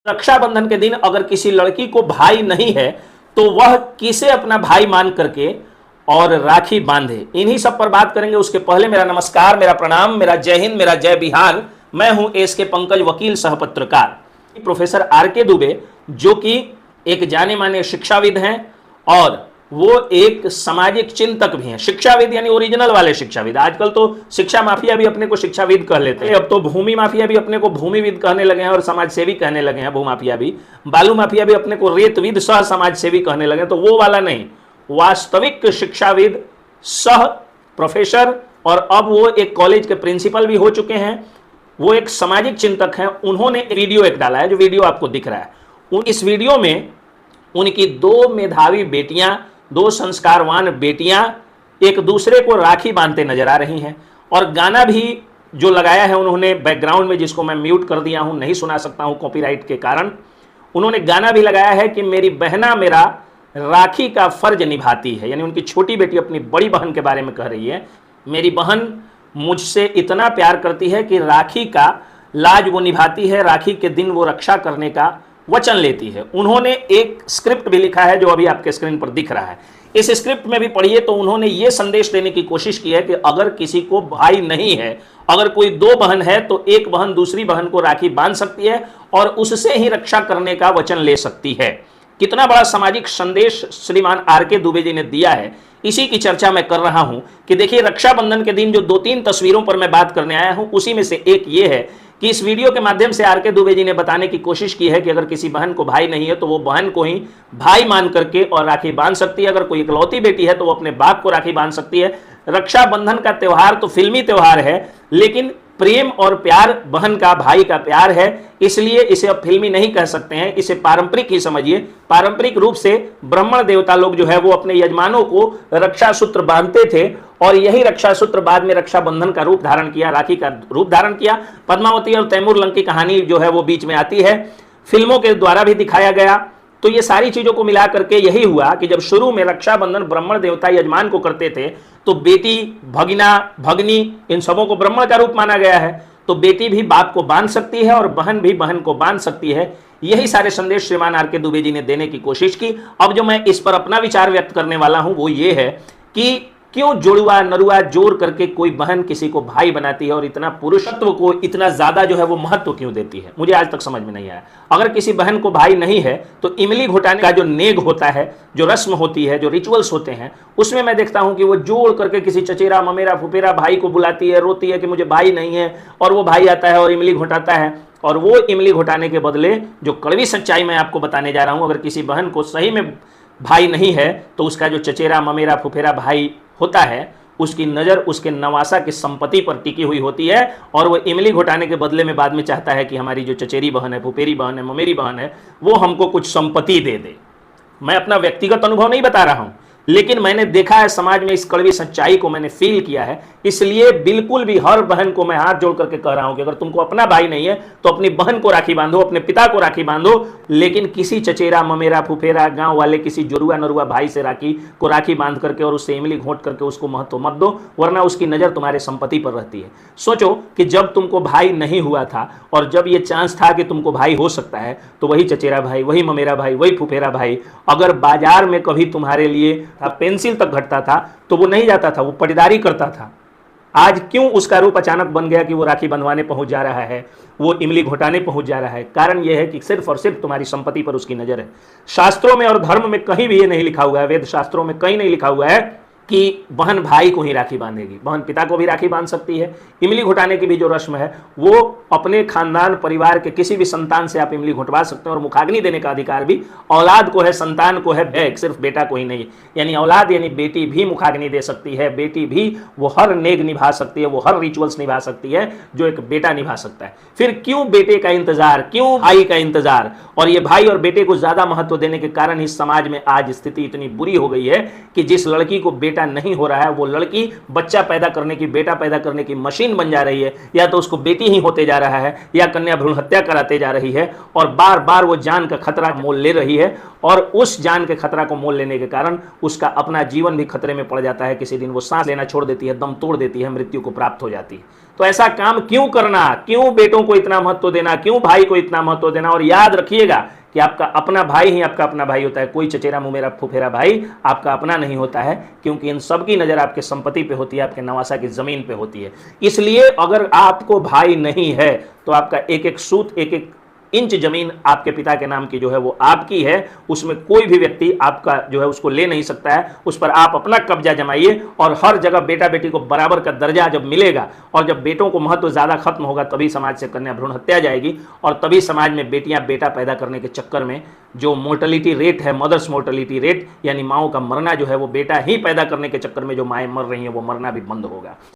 रक्षाबंधन के दिन अगर किसी लड़की को भाई नहीं है तो वह किसे अपना भाई मान करके और राखी बांधे, इन्हीं सब पर बात करेंगे। उसके पहले मेरा नमस्कार, मेरा प्रणाम, मेरा जय हिंद, मेरा जय बिहार। मैं हूं एसके पंकज, वकील सह पत्रकार। Professor R K. दुबे जो कि एक जाने माने शिक्षाविद हैं और वो एक सामाजिक चिंतक भी हैं। शिक्षाविद यानी ओरिजिनल वाले शिक्षाविद। आजकल तो शिक्षा माफिया भी अपने को शिक्षाविद कह लेते हैं, अब तो भूमि माफिया भी अपने को भूमिविद कहने लगे हैं और समाज सेवी कहने लगे हैं। भूमाफिया भी, बालू माफिया भी अपने को रेतविद सह समाज सेवी कहने लगे। तो वो वाला नहीं, वास्तविक शिक्षाविद, सह प्रोफेसर, और अब वो एक कॉलेज के प्रिंसिपल भी हो चुके हैं। वो एक सामाजिक चिंतक हैं। उन्होंने वीडियो एक डाला है, जो वीडियो आपको दिख रहा है। इस वीडियो में उनकी दो मेधावी बेटियां, दो संस्कारवान बेटियां एक दूसरे को राखी बांधते नजर आ रही हैं। और गाना भी जो लगाया है उन्होंने बैकग्राउंड में, जिसको मैं म्यूट कर दिया हूं, नहीं सुना सकता हूं कॉपीराइट के कारण। उन्होंने गाना भी लगाया है कि मेरी बहना मेरा राखी का फर्ज निभाती है। यानी उनकी छोटी बेटी अपनी बड़ी बहन के बारे में कह रही है, मेरी बहन मुझसे इतना प्यार करती है कि राखी का लाज वो निभाती है, राखी के दिन वो रक्षा करने का वचन लेती है। उन्होंने एक स्क्रिप्ट भी लिखा है जो अभी आपके स्क्रीन पर दिख रहा है। इस स्क्रिप्ट में भी पढ़िए तो उन्होंने ये संदेश देने की कोशिश की है कि अगर किसी को भाई नहीं है, अगर कोई दो बहन है तो एक बहन दूसरी बहन को राखी बांध सकती है और उससे ही रक्षा करने का वचन ले सकती है। कितना बड़ा सामाजिक संदेश श्रीमान आर.के. दुबे जी ने दिया है, इसी की चर्चा मैं कर रहा हूं। कि देखिए, रक्षाबंधन के दिन जो दो तीन तस्वीरों पर मैं बात करने आया हूं, उसी में से एक ये है कि इस वीडियो के माध्यम से आर.के. दुबे जी ने बताने की कोशिश की है कि अगर किसी बहन को भाई नहीं है तो वो बहन को ही भाई मान करके और राखी बांध सकती है। अगर कोई इकलौती बेटी है तो वो अपने बाप को राखी बांध सकती है। रक्षाबंधन का त्यौहार तो फिल्मी त्यौहार है, लेकिन प्रेम और प्यार बहन का, भाई का प्यार है, इसलिए इसे अब फिल्मी नहीं कह सकते हैं, इसे पारंपरिक ही समझिए। पारंपरिक रूप से ब्राह्मण देवता लोग जो है वो अपने यजमानों को रक्षा सूत्र बांधते थे और यही रक्षा सूत्र बाद में रक्षाबंधन का रूप धारण किया, राखी का रूप धारण किया। पद्मावती और तैमूर लंग की कहानी जो है वो बीच में आती है, फिल्मों के द्वारा भी दिखाया गया। तो ये सारी चीजों को मिला करके यही हुआ कि जब शुरू में रक्षाबंधन ब्राह्मण देवता यजमान को करते थे तो बेटी, भगिना, भगनी, इन सबों को ब्राह्मण का रूप माना गया है। तो बेटी भी बाप को बांध सकती है और बहन भी बहन को बांध सकती है। यही सारे संदेश श्रीमान आर.के. दुबे जी ने देने की कोशिश की। अब जो मैं इस पर अपना विचार व्यक्त करने वाला हूं वो ये है कि क्यों जुड़वा नरुआ जोड़ करके कोई बहन किसी को भाई बनाती है और इतना पुरुषत्व को इतना ज्यादा जो है वो महत्व क्यों देती है, मुझे आज तक समझ में नहीं आया। अगर किसी बहन को भाई नहीं है तो इमली घोटाने का जो नेग होता है, जो रस्म होती है, जो रिचुअल्स होते हैं, उसमें मैं देखता हूं कि वो जोड़ करके किसी चचेरा, ममेरा, फुफेरा भाई को बुलाती है, रोती है कि मुझे भाई नहीं है, और वो भाई आता है और इमली घोटाता है। और वो इमली घोटाने के बदले जो कड़वी सच्चाई मैं आपको बताने जा रहा हूं, अगर किसी बहन को सही में भाई नहीं है तो उसका जो चचेरा, ममेरा, फुफेरा भाई होता है, उसकी नज़र उसके नवासा की संपत्ति पर टिकी हुई होती है और वो इमली घोटाने के बदले में बाद में चाहता है कि हमारी जो चचेरी बहन है, फुफेरी बहन है, ममेरी बहन है, वो हमको कुछ संपत्ति दे दे। मैं अपना व्यक्तिगत अनुभव नहीं बता रहा हूं, लेकिन मैंने देखा है समाज में, इस कड़वी सच्चाई को मैंने फील किया है। इसलिए बिल्कुल भी हर बहन को मैं हाथ जोड़ करके कह रहा हूं कि अगर तुमको अपना भाई नहीं है तो अपनी बहन को राखी बांधो, अपने पिता को राखी बांधो, लेकिन किसी चचेरा, ममेरा, फुफेरा, गांव वाले किसी जुड़वा नरुआ भाई से राखी बांध करके और उससे इमली घोंट करके उसको महत्व मत दो, वरना उसकी नजर तुम्हारे संपत्ति पर रहती है। सोचो कि जब तुमको भाई नहीं हुआ था और जब ये चांस था कि तुमको भाई हो सकता है, तो वही चचेरा भाई, वही ममेरा भाई, वही फुफेरा भाई अगर बाजार में कभी तुम्हारे लिए पेंसिल तक घटता था तो वो नहीं जाता था, वो पटीदारी करता था। आज क्यों उसका रूप अचानक बन गया कि वो राखी बंधवाने पहुंच जा रहा है, वो इमली घोटाने पहुंच जा रहा है? कारण यह है कि सिर्फ और सिर्फ तुम्हारी संपत्ति पर उसकी नजर है। शास्त्रों में और धर्म में कहीं भी ये नहीं लिखा हुआ है, वेद शास्त्रों में कहीं नहीं लिखा हुआ है कि बहन भाई को ही राखी बांधेगी। बहन पिता को भी राखी बांध सकती है। इमली घोटाने की भी जो रस्म है वो अपने खानदान, परिवार के किसी भी संतान से आप इमली घोटवा सकते हैं और मुखाग्नि देने का अधिकार भी औलाद को है, संतान को है, सिर्फ बेटा को ही नहीं। यानी औलाद यानी बेटी भी मुखाग्नि दे सकती है, बेटी भी वो हर नेग निभा सकती है, वो हर रिचुअल्स निभा सकती है जो एक बेटा निभा सकता है। फिर क्यों बेटे का इंतजार, क्यों भाई का इंतजार? और ये भाई और बेटे को ज्यादा महत्व देने के कारण ही समाज में आज स्थिति इतनी बुरी हो गई है कि जिस लड़की को बेटा नहीं हो रहा है वो लड़की बच्चा पैदा करने की, बेटा पैदा करने की मशीन बन जा रही है, या तो उसको बेटी ही होते जा रहा है या कन्या भ्रूण हत्या कराते जा रही है और बार बार वो जान का खतरा मोल ले रही है। और उस जान के खतरा को मोल लेने के कारण उसका अपना जीवन भी खतरे में पड़ जाता है। किसी दिन वो सांस लेना छोड़ देती है, दम तोड़ देती है, मृत्यु को प्राप्त हो जाती है। तो ऐसा काम क्यों करना, क्यों बेटों को इतना महत्व देना, क्यों भाई को इतना महत्व देना। और याद रखिएगा कि आपका अपना भाई ही आपका अपना भाई होता है, कोई चचेरा मुमेरा फुफेरा भाई आपका अपना नहीं होता है, क्योंकि इन सब की नज़र आपके संपत्ति पे होती है, आपके नवासा की ज़मीन पे होती है। इसलिए अगर आपको भाई नहीं है तो आपका एक एक सूत, एक एक इंच जमीन आपके पिता के नाम की जो है वो आपकी है, उसमें कोई भी व्यक्ति आपका जो है उसको ले नहीं सकता है। उस पर आप अपना कब्जा जमाइए और हर जगह बेटा बेटी को बराबर का दर्जा जब मिलेगा और जब बेटों को महत्व ज़्यादा खत्म होगा तभी समाज से कन्या भ्रूण हत्या जाएगी और तभी समाज में बेटियां बेटा पैदा करने के चक्कर में जो मोर्टलिटी रेट है, मदर्स मोर्टलिटी रेट, यानी माओं का मरना जो है वो बेटा ही पैदा करने के चक्कर में जो माएँ मर रही हैं वो मरना भी बंद होगा।